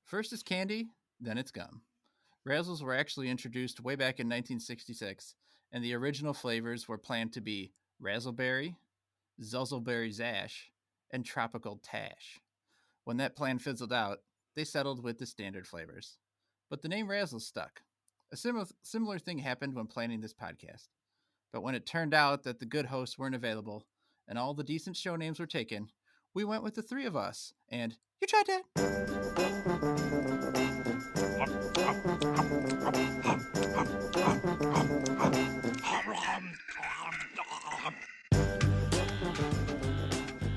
First it's candy, then it's gum. Razzles were actually introduced way back in 1966, and the original flavors were planned to be Razzleberry, Zuzzleberry Zash, and Tropical Tash. When that plan fizzled out, they settled with the standard flavors. But the name Razzles stuck. A similar thing happened when planning this podcast. But when it turned out that the good hosts weren't available and all the decent show names were taken, we went with the three of us and You Tried Dat.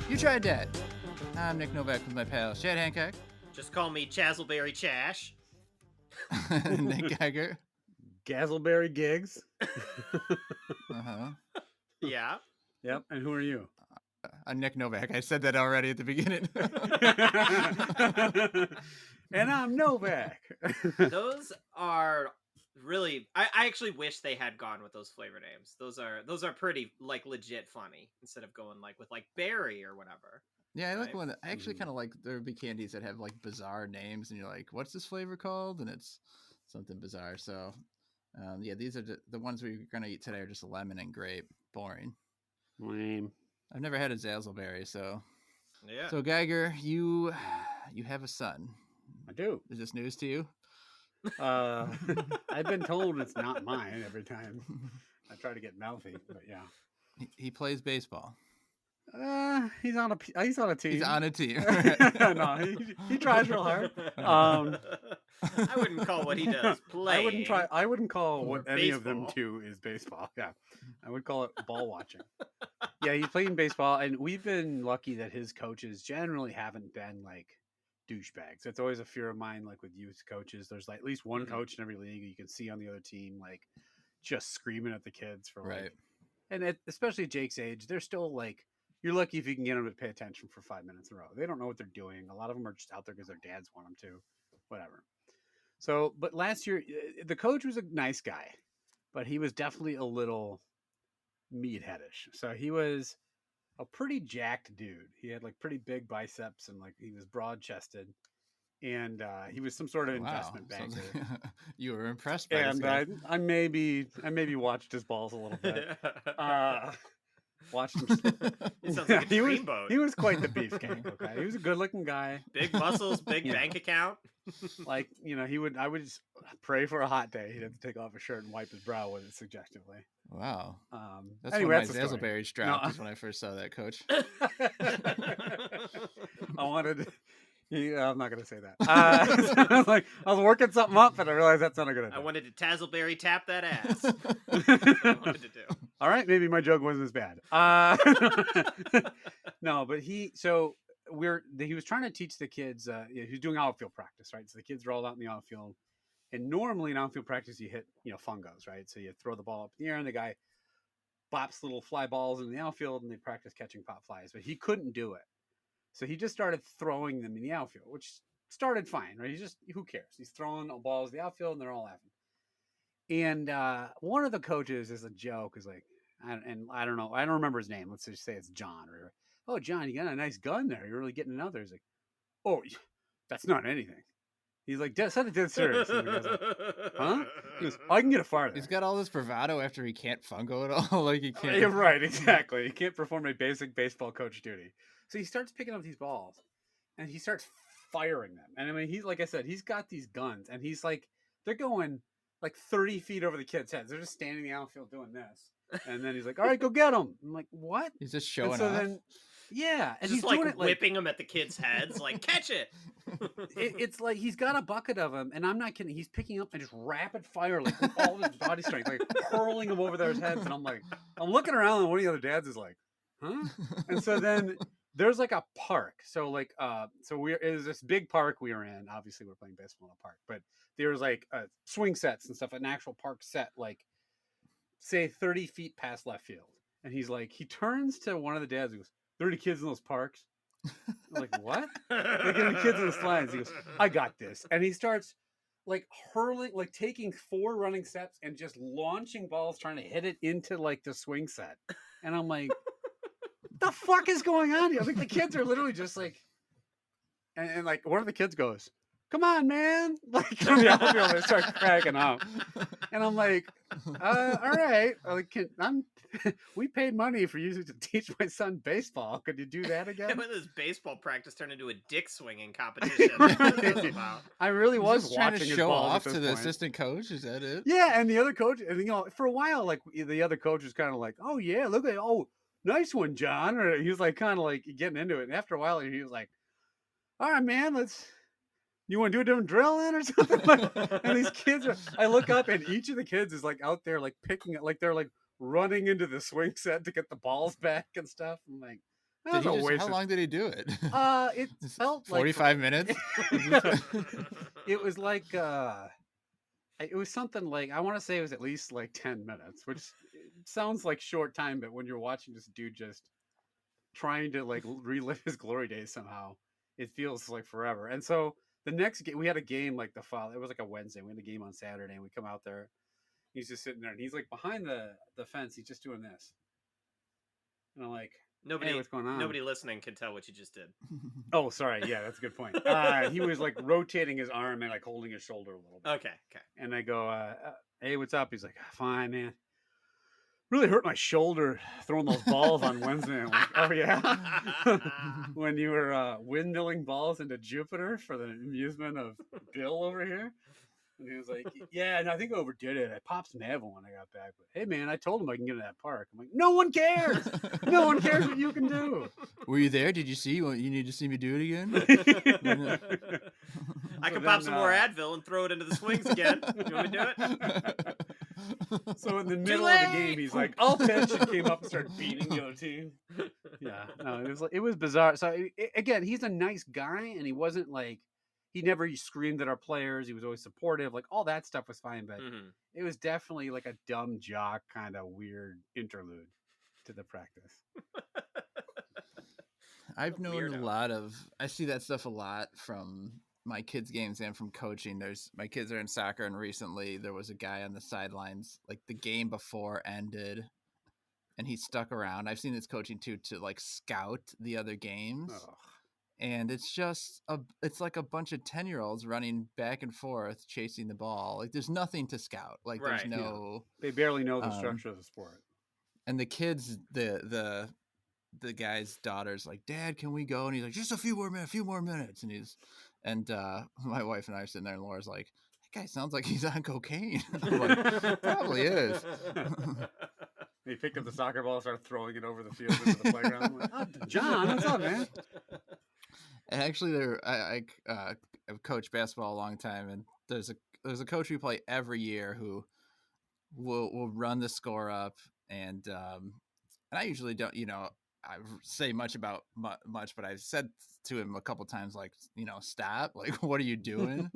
You Tried Dat. I'm Nick Novak with my pal Chad Hancock. Just call me Chazzleberry Chash. Nick Geiger. Gazzleberry Gigs. Uh-huh. Yeah. Yep. And who are you? Nick Novak. I said that already at the beginning. And I'm Novak. Those are really I actually wish they had gone with those flavor names. Those are pretty like legit funny instead of going like with like berry or whatever. Yeah, I like Right. when I actually kind of like there would be candies that have like bizarre names, and you're like, "What's this flavor called?" And it's something bizarre. So, yeah, these are the ones we're gonna eat today are just lemon and grape. Boring. Lame. I've never had a Zazzleberry, so. Yeah. So Geiger, you have a son. I do. Is this news to you? I've been told it's not mine every time. I try to get mouthy, but yeah. He plays baseball. He's on a team. He's on a team. No, he tries real hard. I wouldn't call what he does playing. I wouldn't call what any of them Baseball. do is baseball. Yeah, I would call it ball watching. Yeah, he's playing baseball, and we've been lucky that his coaches generally haven't been like douchebags. It's always a fear of mine. Like with youth coaches, there's like at least one coach in every league you can see on the other team, like just screaming at the kids for like, Right. and especially at Jake's age, they're still like. You're lucky if you can get them to pay attention for 5 minutes in a row. They don't know what they're doing. A lot of them are just out there because their dads want them to, whatever. So, but last year, the coach was a nice guy, but he was definitely a little meatheadish. So he was a pretty jacked dude. He had like pretty big biceps and like he was broad chested, and he was some sort of investment Sounds banker. like you were impressed by And this guy. I maybe watched his balls a little bit. Watched him. He sounds like a dreamboat. He was quite the beefcake. Okay, he was a good-looking guy. Big muscles, big Yeah. bank account. Like I would just pray for a hot day. He'd have to take off his shirt and wipe his brow with it suggestively. Wow. That's Anyway, when that's my the story. Zazzleberries dropped. No. Is when I first saw that, Coach. I wanted. I'm not gonna say that. I was working something up, but I realized that's not a good idea. I wanted to Tazzleberry tap that ass. That's what I wanted to do. All right, maybe my joke wasn't as bad. No, but he was trying to teach the kids. He was doing outfield practice, right? So the kids are all out in the outfield, and normally in outfield practice you hit fungos, right? So you throw the ball up in the air, and the guy bops little fly balls in the outfield, and they practice catching pop flies. But he couldn't do it, so he just started throwing them in the outfield, which started fine, right? Who cares? He's throwing balls in the outfield, and they're all laughing. And one of the coaches is a joke is like, I don't know, I don't remember his name. Let's just say it's John. Or, oh, John, you got a nice gun there. You're really getting another. He's like, oh, that's not anything. He's like, said it dead serious. And the guy's like, huh? He goes, I can get it farther. He's got all this bravado after he can't fungo at all. Like he can't. Yeah, right, exactly. He can't perform a basic baseball coach duty. So he starts picking up these balls, and he starts firing them. And I mean, he's like I said, he's got these guns, and he's like, they're going like 30 feet over the kids' heads. They're just standing in the outfield doing this. And then he's like, all right, go get them. I'm like, what? He's just showing And so off. then, yeah. And Just he's like doing it whipping them at the kids' heads, like catch it. it's like he's got a bucket of them, and I'm not kidding. He's picking up and just rapid fire, like with all of his body strength, like hurling them over their heads. And I'm like, I'm looking around, and one of the other dads is like, huh? And so then there's like a park. So like, it was this big park we were in. Obviously, we're playing baseball in a park, but there was like swing sets and stuff, an actual park set, like say 30 feet past left field. And he's like, he turns to one of the dads and goes, 30 kids in those parks. I'm like, what? Like, the kids in the slides. He goes, I got this. And he starts like hurling, like taking 4 running steps and just launching balls, trying to hit it into like the swing set. And I'm like, what the fuck is going on here? I think the kids are literally just like, and like one of the kids goes, come on, man. Like, from the outfield, they start cracking up. And I'm like, all right. We paid money for you to teach my son baseball. Could you do that again? When this baseball practice turned into a dick swinging competition. That's what it was about. I really He's was just trying to watching his show balls off at to this the point. assistant coach. Is that it? Yeah, and the other coach, and for a while, like the other coach was kind of like, "Oh yeah, look at nice one, John." Or he was like kind of like getting into it. And after a while, he was like, "All right, man, you want to do a different drill then or something?" And these kids I look up, and each of the kids is like out there like picking it, like they're like running into the swing set to get the balls back and stuff. I'm like, How long did he do it? It felt like 45 minutes. It was like it was something like, I want to say it was at least like 10 minutes, which sounds like short time, but when you're watching this dude just trying to like relive his glory days somehow, it feels like forever. And so the next game, we had a game like it was like a Wednesday. We had a game on Saturday, and we come out there. He's just sitting there, and he's like behind the fence. He's just doing this, and I'm like, Nobody, hey, what's going on? Nobody listening can tell what you just did. Oh, sorry. Yeah, that's a good point. He was like rotating his arm and like holding his shoulder a little bit. Okay. And I go, hey, what's up? He's like, fine, man. Really hurt my shoulder throwing those balls on Wednesday. I'm like, oh, yeah? When you were windmilling balls into Jupiter for the amusement of Bill over here? And he was like, yeah, and I think I overdid it. I popped some Advil when I got back. But hey, man, I told him I can get in that park. I'm like, no one cares. No one cares what you can do. Were you there? Did you see? You need to see me do it again? I can pop some more Advil and throw it into the swings again. You want me to do it? So in the middle of the game, he's like, I'll pitch, and came up and started beating the other team. Yeah, no, it was bizarre. So again, he's a nice guy, and he wasn't like, he never screamed at our players. He was always supportive. Like, all that stuff was fine, but it was definitely like a dumb jock kind of weird interlude to the practice. I've known I see that stuff a lot from my kids' games and from coaching. My kids are in soccer, and recently there was a guy on the sidelines, like the game before ended, and he stuck around. I've seen this coaching too, to like scout the other games. Oh. And it's just it's like a bunch of 10-year-olds running back and forth chasing the ball. Like, there's nothing to scout. Like, there's no. Yeah. They barely know the structure of the sport. And the kids, the guy's daughter's like, Dad, can we go? And he's like, just a few more minutes. And my wife and I are sitting there, and Laura's like, that guy sounds like he's on cocaine. I'm like, probably is. He picked up the soccer ball and started throwing it over the field into the playground. I'm like, oh, John, what's up, man? And actually, I've coached basketball a long time, and there's a coach we play every year who will run the score up, and I usually don't, I say much about much, but I've said to him a couple times, like, stop, like, what are you doing?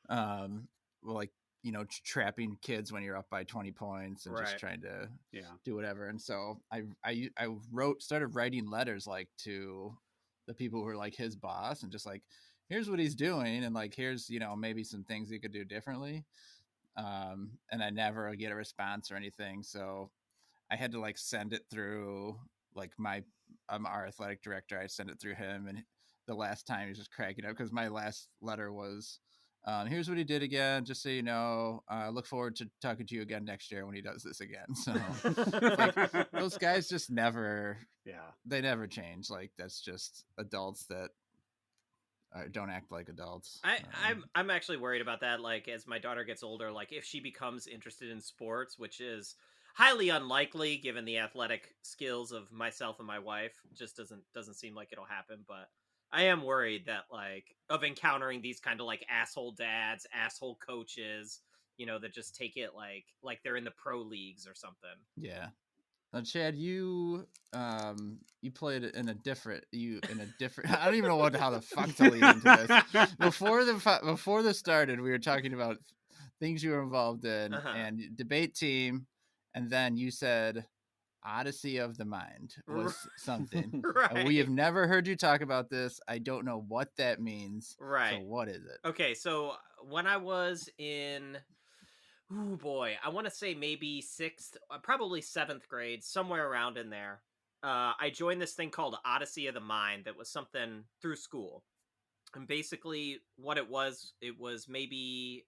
Like, trapping kids when you're up by 20 points and just trying to do whatever. And so I started writing letters like to the people who were like his boss, and just like, here's what he's doing, and like, here's maybe some things he could do differently. And I never get a response or anything, so I had to like send it through like our athletic director. I sent it through him, and the last time he was just cracking up because my last letter was, here's what he did again, just so you know. Look forward to talking to you again next year when he does this again. So like, those guys just never they never change. Like, that's just adults that don't act like adults. I'm actually worried about that. Like, as my daughter gets older, like if she becomes interested in sports, which is highly unlikely given the athletic skills of myself and my wife, just doesn't seem like it'll happen. But I am worried that of encountering these kind of like asshole dads, asshole coaches, that just take it like they're in the pro leagues or something. Yeah. Now, Chad, you played in a different. I don't even know how the fuck to lead into this. Before this started, we were talking about things you were involved in and debate team, and then you said Odyssey of the Mind was something. Right. We have never heard you talk about this. I don't know what that means. Right. So what is it? Okay, so when I was in, oh boy, I want to say maybe 6th, probably 7th grade, somewhere around in there, I joined this thing called Odyssey of the Mind that was something through school. And basically what it was maybe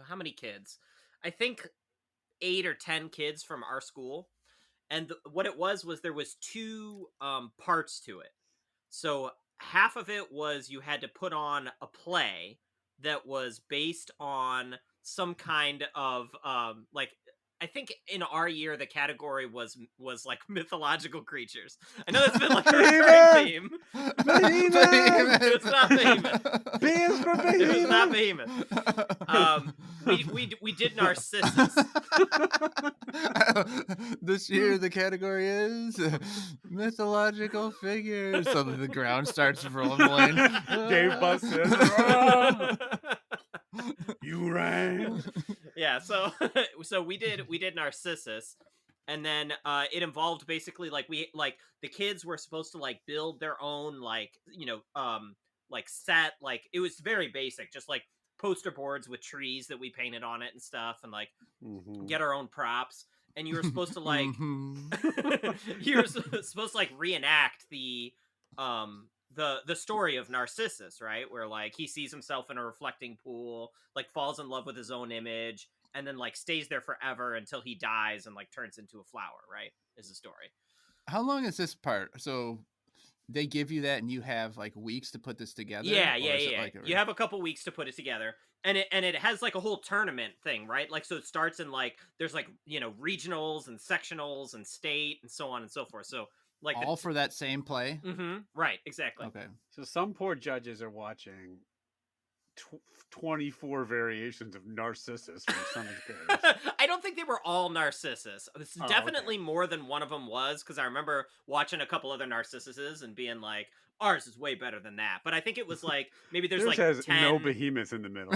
how many kids? I think 8 or 10 kids from our school. And what it was there was two parts to it. So half of it was you had to put on a play that was based on some kind of like, I think in our year the category was like mythological creatures. I know that's been like a recurring theme. Behemoth! It was not Behemoth. B is for It was not Behemoth! Behemoth. We did Narcissus. This year the category is mythological figures. So the ground starts rumbling. Dave busts in. "Ah, you rang." Yeah, so we did Narcissus, and then it involved basically like the kids were supposed to like build their own like like set, like it was very basic, just like poster boards with trees that we painted on it and stuff, and like get our own props, and you were supposed to like you were supposed to like reenact the story of Narcissus, right? Where like he sees himself in a reflecting pool, like falls in love with his own image, and then like stays there forever until he dies and like turns into a flower, right? Is the story. How long is this part? So they give you that and you have like weeks to put this together? Yeah. Or is it like You have a couple weeks to put it together. And it has like a whole tournament thing, right? Like, so it starts in like, there's like, regionals and sectionals and state and so on and so forth. So like all for that same play? Right, exactly. Okay. So some poor judges are watching 24 variations of Narcissus from seventh grade. I don't think they were all Narcissus. It's definitely more than one of them was, because I remember watching a couple other Narcissuses and being like, ours is way better than that. But I think it was like, maybe there's Yours like has 10... no behemoth in the middle.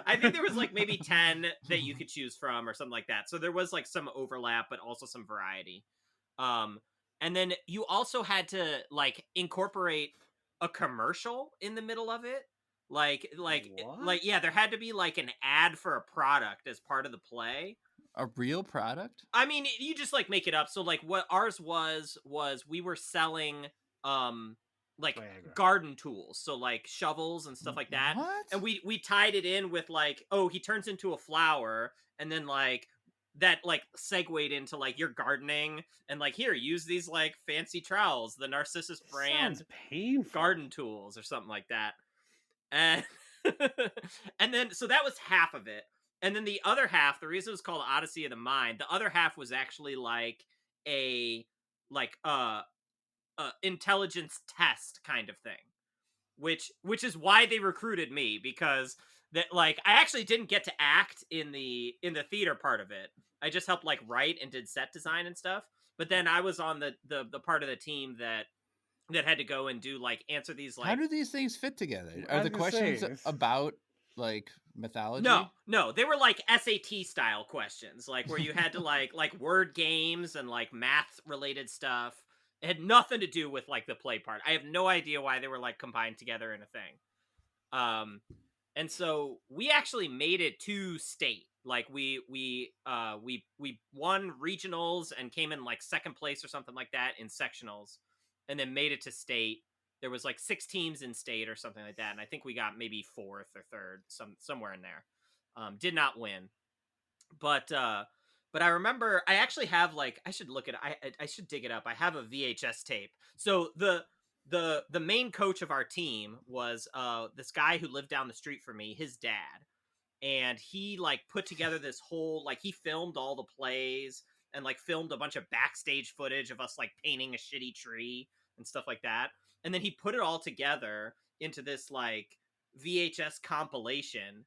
I think there was like maybe 10 that you could choose from or something like that. So there was like some overlap, but also some variety. And then you also had to like incorporate a commercial in the middle of it. Like, yeah, there had to be like an ad for a product as part of the play. A real product? I mean, you just like make it up. So like what ours was we were selling like Viagra. garden tools, so like shovels and stuff like that. What? And we tied it in with like, oh, he turns into a flower, and then like that like segued into like your gardening, and like, here, use these like fancy trowels, the Narcissus brand Sounds painful. garden tools or something like that. And and then so that was half of it. And then the other half, the reason it was called Odyssey of the Mind, the other half was actually like a intelligence test kind of thing, which is why they recruited me, because that like I actually didn't get to act in the theater part of it. I just helped like write and did set design and stuff. But then I was on the part of the team that had to go and do like answer these like. How do these things fit together? I Are was the gonna questions say, about like mythology? No, they were like SAT style questions, like where you had to like word games and like math related stuff. It had nothing to do with like the play part. I have no idea why they were like combined together in a thing. And so we actually made it to state. Like we won regionals and came in like second place or something like that in sectionals, and then made it to state. There was like 6 teams in state or something like that, and I think we got maybe 4th or 3rd, somewhere in there. Did not win, but I remember I actually have like, I should look at it. I should dig it up. I have a VHS tape. So the main coach of our team was this guy who lived down the street from me, his dad, and he like put together this whole, like, he filmed all the plays and like filmed a bunch of backstage footage of us like painting a shitty tree and stuff like that, and then he put it all together into this like VHS compilation,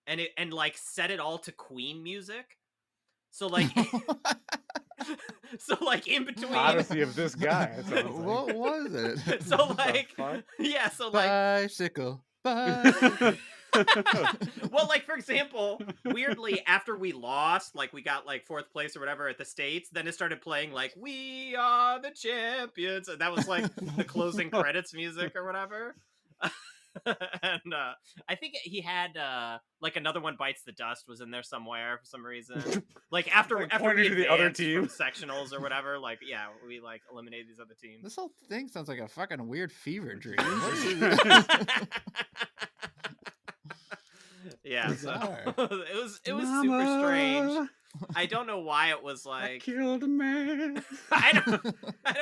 and like set it all to Queen music. So like so like in between Odyssey of this guy. It sounds like. What was it? So like yeah, so like bicycle. well, like, for example, weirdly, after we lost, like we got like 4th place or whatever at the States, then it started playing like "We Are the Champions," and that was like the closing credits music or whatever. and I think he had like Another One Bites the Dust was in there somewhere for some reason. Like after Like, after pointing we to the other advanced team. from sectionals or whatever, like yeah, we like eliminated these other teams. This whole thing sounds like a fucking weird fever dream. What is it? Yeah, so Bizarre. it was super strange. I don't know why it was I like killed a man. I don't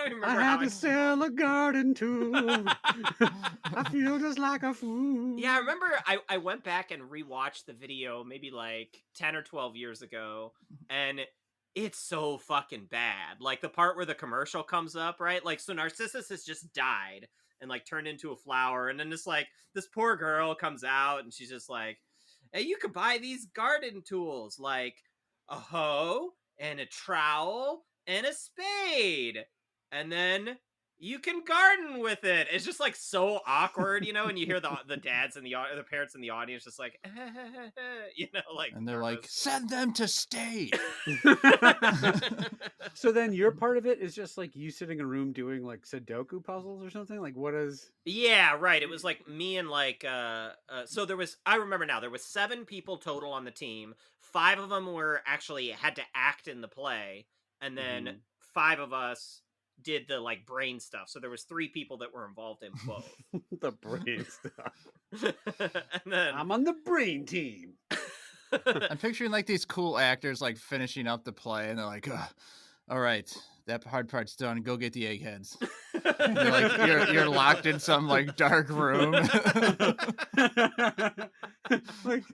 even remember I how had to sell a garden tool. I feel just like a fool. Yeah, I remember I went back and rewatched the video maybe like 10 or 12 years ago, and it's so fucking bad. Like the part where the commercial comes up, right? Like, so Narcissus has just died and like turned into a flower, and then this poor girl comes out and she's just like, hey, you could buy these garden tools, like a hoe and a trowel and a spade, and then you can garden with it. It's just like so awkward, and you hear the dads and the parents in the audience just like, like, And they're like, nervous. send them to state. So then your part of it is just like you sitting in a room doing like Sudoku puzzles or something? Like what is... Yeah, right. It was like me and like so I remember now, there was 7 people total on the team. 5 of them were actually had to act in the play, and then 5 of us did the like brain stuff. So there was 3 people that were involved in both. the brain stuff. And then I'm on the brain team. I'm picturing like these cool actors like finishing up the play, and they're like, all right, that hard part's done. Go get the eggheads. And you're like you're locked in some like dark room. Like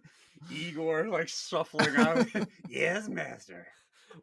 Igor like shuffling out. Yes, master.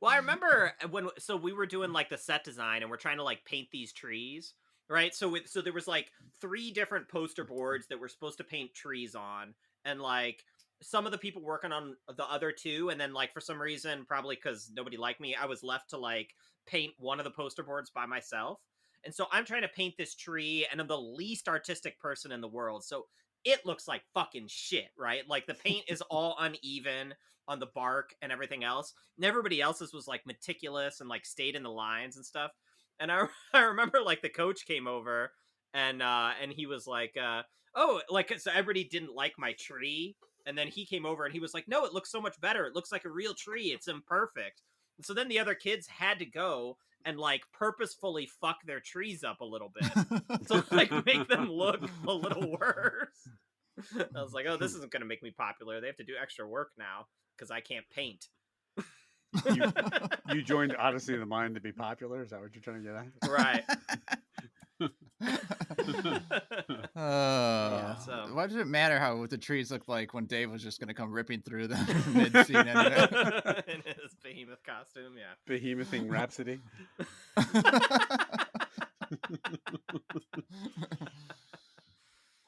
Well, I remember so we were doing like the set design, and we're trying to like paint these trees, right? So there was like 3 different poster boards that we're supposed to paint trees on, and like some of the people working on the other 2, and then like for some reason, probably because nobody liked me, I was left to like paint one of the poster boards by myself. And so I'm trying to paint this tree, and I'm the least artistic person in the world, so it looks like fucking shit, right? Like the paint is all uneven on the bark and everything else, and everybody else's was like meticulous and like stayed in the lines and stuff. And I remember like the coach came over, and he was like, oh, like, so everybody didn't like my tree, and then he came over and he was like, no, it looks so much better, it looks like a real tree, it's imperfect. And so then the other kids had to go and like purposefully fuck their trees up a little bit to like make them look a little worse. I was like, oh, this isn't going to make me popular. They have to do extra work now because I can't paint. You joined Odyssey of the Mind to be popular? Is that what you're trying to get at? Right. So why does it matter what the trees look like when Dave was just going to come ripping through them mid-scene anyway? In his behemoth costume, yeah. Behemothing Rhapsody.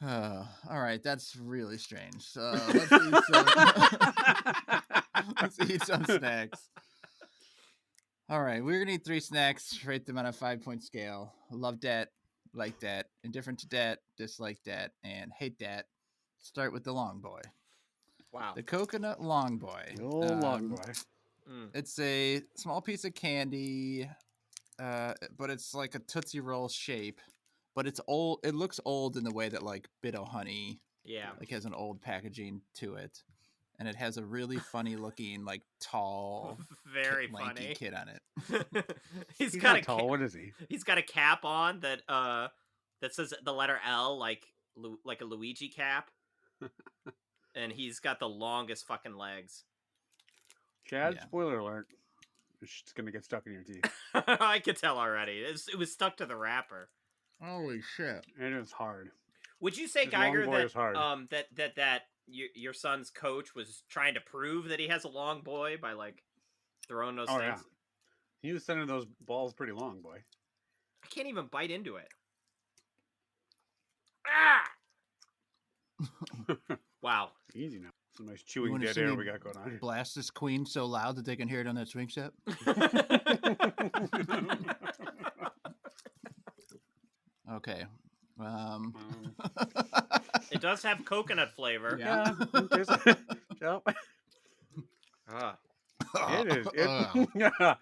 All right, that's really strange. So let's eat some snacks. All right, we're gonna eat 3 snacks, rate them on a 5-point scale. Love that, like that, indifferent to that, dislike that, and hate that. Start with the Long Boy. Wow. The Coconut Long Boy. The old Long Boy. It's a small piece of candy, but it's like a Tootsie Roll shape. But it's old. It looks old in the way that like Bit-O-Honey, like has an old packaging to it, and it has a really funny looking like tall, very lanky funny kid on it. He's got not tall. What is he? He's got a cap on that says the letter L, like a Luigi cap, and he's got the longest fucking legs. Chad, spoiler alert. It's gonna get stuck in your teeth. I could tell already. It was stuck to the wrapper. Holy shit! And it was hard. Would you say, Geiger, that your son's coach was trying to prove that he has a long boy by like throwing those things? Yeah. He was sending those balls pretty long, boy. I can't even bite into it. Wow. Easy now. Some nice chewing dead air we got going on here. Blast this queen so loud that they can hear it on that swing set. Okay. It does have coconut flavor. Yeah. It is. It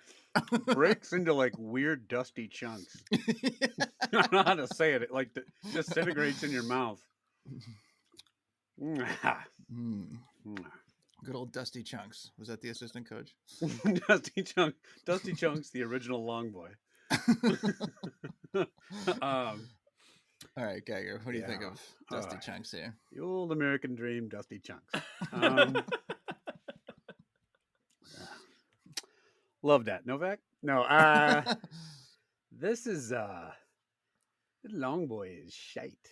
breaks into like weird dusty chunks. I don't know how to say it. It like disintegrates in your mouth. Mm. Good old Dusty Chunks. Was that the assistant coach? Dusty Chunks, the original Long Boy. All right, Geiger, what do you think Yeah. of Dusty Chunks here? The old American dream, Dusty Chunks. Love that. Novak? No, this is Long Boy is shite.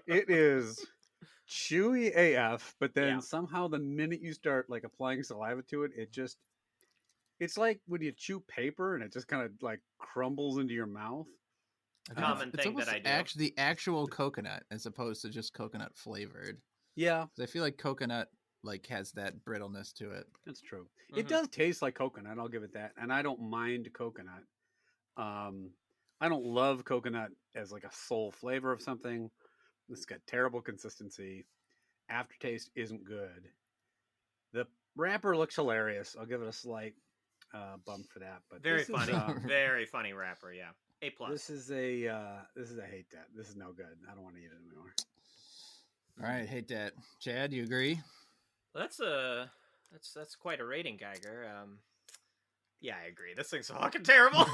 It is chewy AF, but then Yeah. somehow the minute you start like applying saliva to it, it's like when you chew paper and it just kind of like crumbles into your mouth. A common thing that I do. The actual coconut as opposed to just coconut flavored. Yeah, 'Cause I feel like coconut like has that brittleness to it. that's true. It does taste like coconut. I'll give it that, and I don't mind coconut. I don't love coconut as like a sole flavor of something. It's got terrible consistency. Aftertaste isn't good. The wrapper looks hilarious. I'll give it a slight bump for that. But Very this funny, Is, very funny wrapper. Yeah, A+. This is a hate that. This is no good. I don't want to eat it anymore. All right, hate that. Chad, you agree? That's quite a rating, Geiger. Yeah, I agree. This thing's fucking terrible.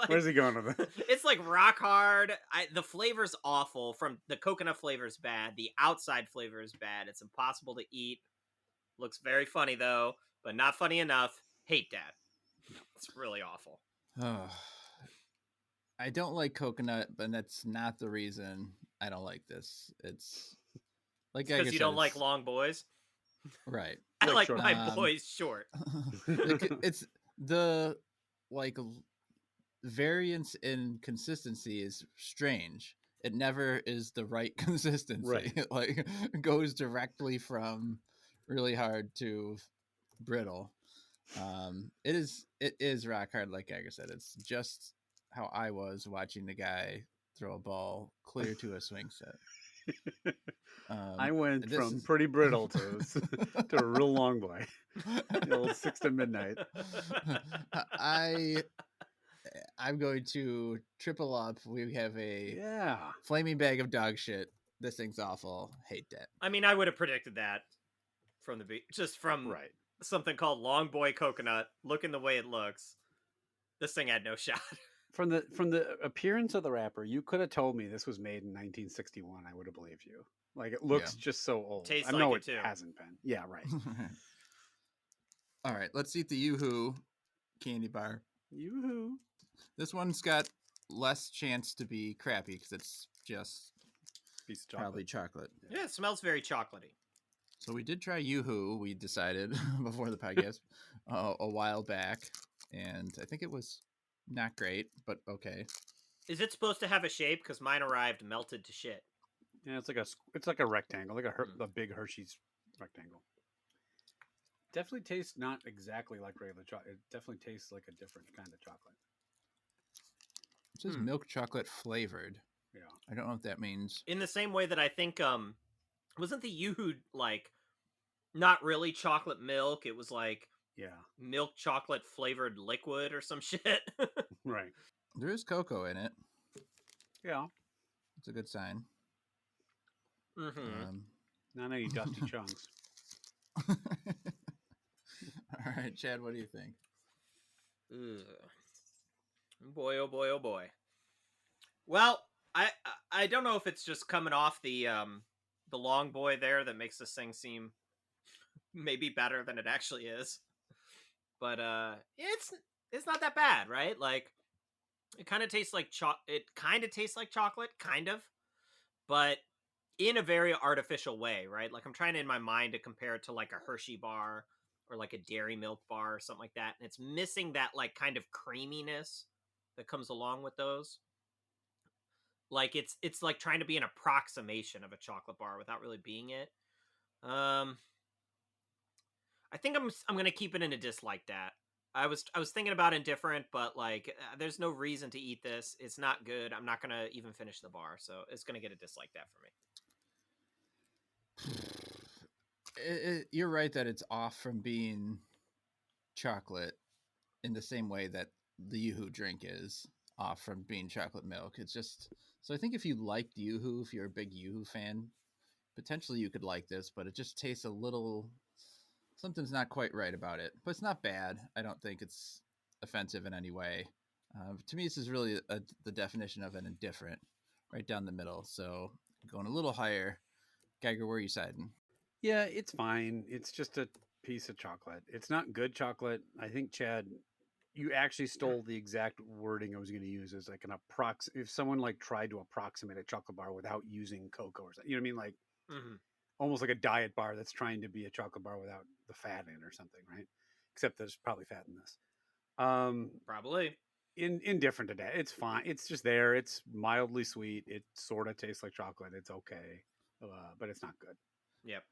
Where's he going with it? It's like rock hard. The flavor's awful. From the coconut flavor's bad. The outside flavor is bad. It's impossible to eat. Looks very funny though, but not funny enough. Hate that. It's really awful. I don't like coconut, but that's not the reason I don't like this. It's like because you don't like long boys. Right. I like my boys short. It's the like variance in consistency is strange. It never is the right consistency. Right. It like goes directly from really hard to brittle. It is rock hard, like Geiger said. It's just how I was watching the guy throw a ball clear to a swing set. I went from pretty brittle to a real long boy. The old 6 to midnight. I'm going to triple up. We have a flaming bag of dog shit. This thing's awful. Hate that. I mean, I would have predicted that from just from something called Long Boy Coconut. Looking the way it looks, this thing had no shot. From the appearance of the wrapper, you could have told me this was made in 1961. I would have believed you. Like, it looks just so old. Tastes I know like it too. hasn't been. Yeah, right. All right, let's eat the Yoohoo Candy Bar. Yoohoo. This one's got less chance to be crappy because it's just probably chocolate. Yeah, it smells very chocolatey. So we did try Yoohoo. We decided before the podcast a while back, and I think it was not great, but okay. Is it supposed to have a shape? Because mine arrived melted to shit. Yeah, it's like a rectangle, like a big Hershey's rectangle. Definitely tastes not exactly like regular chocolate. It definitely tastes like a different kind of chocolate. It says milk chocolate flavored. Yeah, I don't know what that means. In the same way that I think wasn't the Yoohoo like not really chocolate milk? It was like milk chocolate flavored liquid or some shit. Right. There is cocoa in it. Yeah, it's a good sign. Not any dusty chunks. All right, Chad, what do you think? Boy, oh boy, oh boy. Well, I don't know if it's just coming off the long boy there that makes this thing seem maybe better than it actually is. But it's not that bad, right? Like it kind of tastes like chocolate, kind of, but in a very artificial way, right? Like I'm trying in my mind to compare it to like a Hershey bar or like a dairy milk bar or something like that, and it's missing that like kind of creaminess that comes along with those. Like it's like trying to be an approximation of a chocolate bar without really being it. I think I'm gonna keep it in a dislike that. I was thinking about indifferent, but like there's no reason to eat this. It's not good. I'm not gonna even finish the bar, so it's gonna get a dislike that for me. You're right that it's off from being chocolate in the same way that the Yoohoo drink is off from being chocolate milk. It's just So I think if you liked Yoohoo, if you're a big Yoohoo fan, potentially you could like this, but it just tastes a little, something's not quite right about it. But it's not bad. I don't think it's offensive in any way. To me, this is really the definition of an indifferent, right down the middle. So going a little higher. Geiger, where are you siding? Yeah, it's fine. It's just a piece of chocolate. It's not good chocolate. I think, Chad, you actually stole the exact wording I was going to use as like an if someone like tried to approximate a chocolate bar without using cocoa or something. You know what I mean? Like almost like a diet bar that's trying to be a chocolate bar without the fat in or something, right? Except there's probably fat in this. Probably. Indifferent to that. It's fine. It's just there. It's mildly sweet. It sort of tastes like chocolate. It's okay, but it's not good. Yep.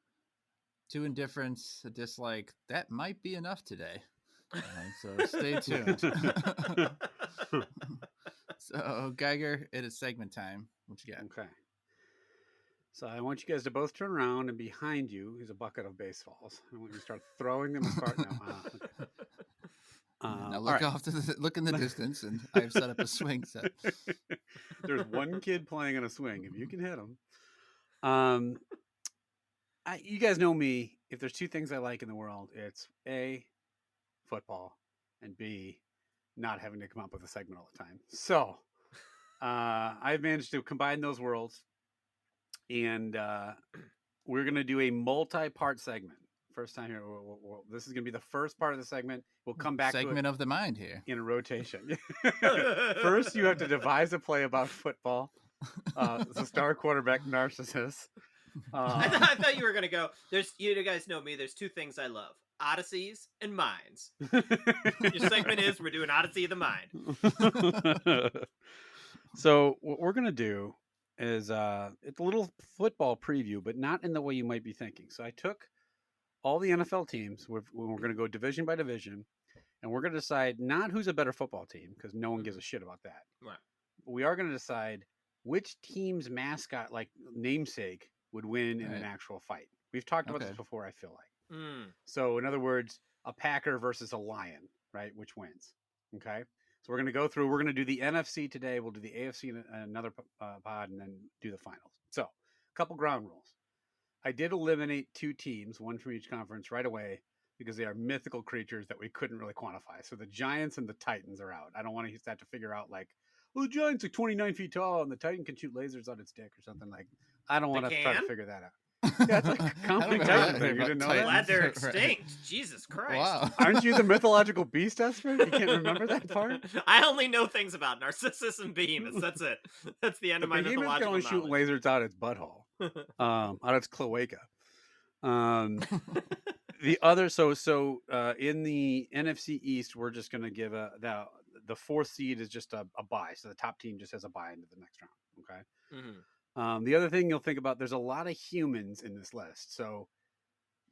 To indifference, a dislike, that might be enough today. So stay tuned. So, Geiger, it is segment time. What you got? Okay. So I want you guys to both turn around, and behind you is a bucket of baseballs. I want you to start throwing them as far. No, okay. Now look off to look in the distance, and I've set up a swing set. There's one kid playing on a swing. If you can hit him, you guys know me. If there's two things I like in the world, it's A, football, and B, not having to come up with a segment all the time. So I've managed to combine those worlds, and we're going to do a multi-part segment. First time here. This is going to be the first part of the segment. We'll come back segment to it of the mind here in a rotation. First, you have to devise a play about football. The star quarterback, Narcissus. I thought you were gonna go. You guys know me. There's two things I love: Odysseys and Minds. Your segment is we're doing Odyssey of the Mind. So what we're gonna do is it's a little football preview, but not in the way you might be thinking. So I took all the NFL teams. We're going to go division by division, and we're going to decide not who's a better football team because no one gives a shit about that. Right. But we are going to decide which team's mascot, like namesake, would win in an actual fight. We've talked about this before, I feel like. So in other words, a Packer versus a Lion, right? Which wins? Okay. So we're going to go through. We're going to do the NFC today. We'll do the AFC in another pod, and then do the finals. So a couple ground rules. I did eliminate two teams, one from each conference, right away because they are mythical creatures that we couldn't really quantify. So the Giants and the Titans are out. I don't want to have to figure out like, well, the Giants are 29 feet tall and the Titan can shoot lasers on its dick or something like. I don't want to try to figure that out. Yeah, it's like a comedy Titan thing. You didn't know that? Glad they're extinct. Jesus Christ. Wow. Aren't you the mythological beast expert? You can't remember that part? I only know things about Narcissus and Behemoths. That's it. That's the end of my mythological knowledge. Behemoth can only shoot lasers out its butthole. Out its cloaca. The other in the NFC East, we're just going to give the fourth seed is just a bye, so the top team just has a bye into the next round. Okay. The other thing you'll think about, there's a lot of humans in this list, so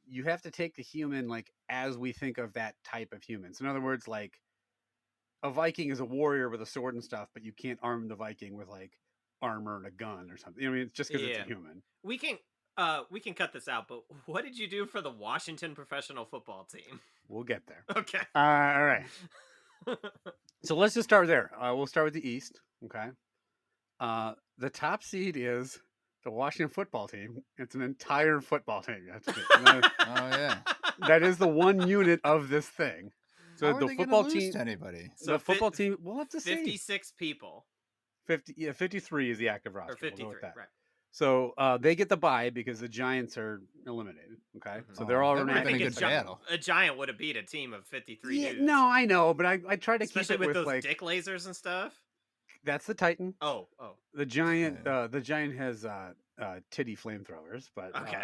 you have to take the human like as we think of that type of human. So in other words, like a Viking is a warrior with a sword and stuff, but you can't arm the Viking with like armor and a gun or something. I mean, it's just because it's a human. We can cut this out, but what did you do for the Washington professional football team? We'll get there. Okay. All right. So let's just start there. We'll start with the East. Okay. The top seed is the Washington football team. It's an entire football team. Oh yeah. That is the one unit of this thing. So how are the they football lose team. to anybody. So the football team. We'll have to see. 56 people. 53 is the active roster. Or 53, we'll go with that. right. So they get the bye because the Giants are eliminated. Okay, so they're all that would've been a good battle. A Giant would have beat a team of 53 dudes. No, I know, but I try to especially keep it with those like dick lasers and stuff. That's the Titan. Oh. The Giant. The Giant has titty flamethrowers, but okay.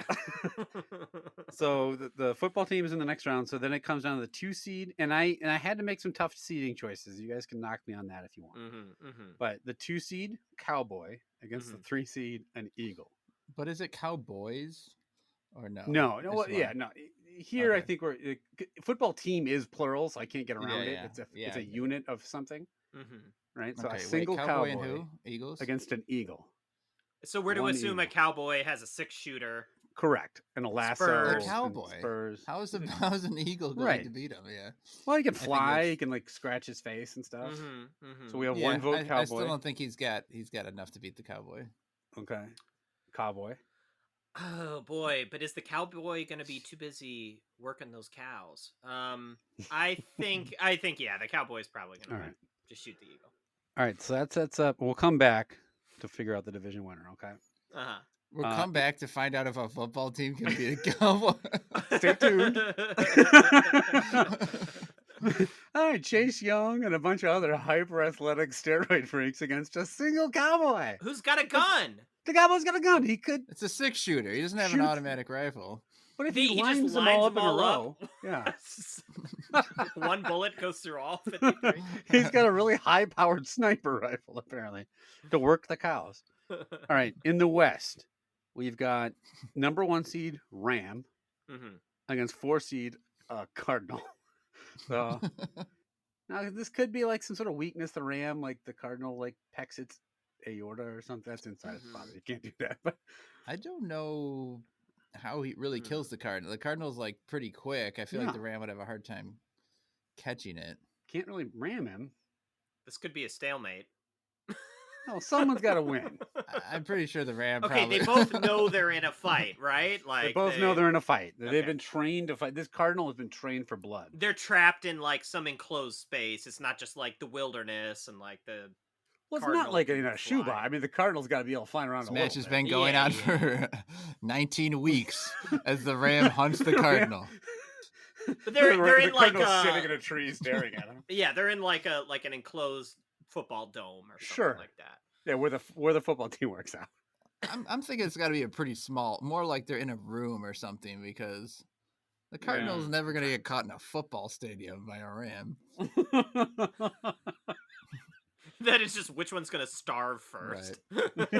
So the football team is in the next round. So then it comes down to the 2 seed, and I had to make some tough seeding choices. You guys can knock me on that if you want. But the 2 seed Cowboy against the 3 seed an Eagle. But is it Cowboys or no? No. Well, yeah, no. Here I think football team is plural, so I can't get around it. It's a unit of something, right? So a single cowboy and who? Eagles against an eagle. So we're to assume a cowboy has a 6-shooter Correct. And a lasso. Spurs. A and cowboy. Spurs. How is an eagle going Right. to beat him? Yeah. Well, he can think fly. that's- He can like scratch his face and stuff. Mm-hmm. So we have Yeah, one vote cowboy. I still don't think he's got enough to beat the cowboy. Okay. Cowboy. Oh boy, but is the cowboy going to be too busy working those cows? I think yeah, the cowboy's probably going to All win. right. Just shoot the eagle. All right. So that sets up. We'll come back to figure out the division winner. Okay. Uh-huh. We'll come back to find out if a football team can beat a cowboy. Stay tuned. All right, Chase Young and a bunch of other hyper athletic steroid freaks against a single cowboy. Who's got a gun? The cowboy's got a gun. He could. It's a 6-shooter. He doesn't have Shoot. an automatic rifle. What if He he just lines them all lines up them in a all row? up. Yeah. One bullet goes through all 53. He's got a really high-powered sniper rifle, apparently, to work the cows. All right, in the West, we've got number 1 seed Ram Mm-hmm. against 4 seed Cardinal. So now this could be like some sort of weakness. The Ram, like the Cardinal, like pecks its aorta or something. That's inside its body. You can't do that. But I don't know how he really kills the cardinal. The cardinal's like pretty quick. I feel Yeah. like the ram would have a hard time catching it. can't really ram him. This could be a stalemate. No, someone's got to win. I'm pretty sure the ram. Okay, probably... they both know they're in a fight, right? Like They both know they're in a fight. Okay. They've been trained to fight. This Cardinal has been trained for blood. They're trapped in like some enclosed space. It's not just like the wilderness and like the. Well, it's Cardinal not like can in a shoebox. fly. I mean, the Cardinal's got to be able to fly around. This a match little has bit. been going Yeah, on yeah. for 19 weeks as the ram hunts the cardinal. But they're the in like Cardinal's sitting in a tree staring at him. yeah, they're in like an enclosed football dome or something Sure. like that. Yeah, where the football team works out. I'm thinking it's got to be a pretty small, more like they're in a room or something, because the cardinal's never going to get caught in a football stadium by a ram. That is just which one's gonna starve first.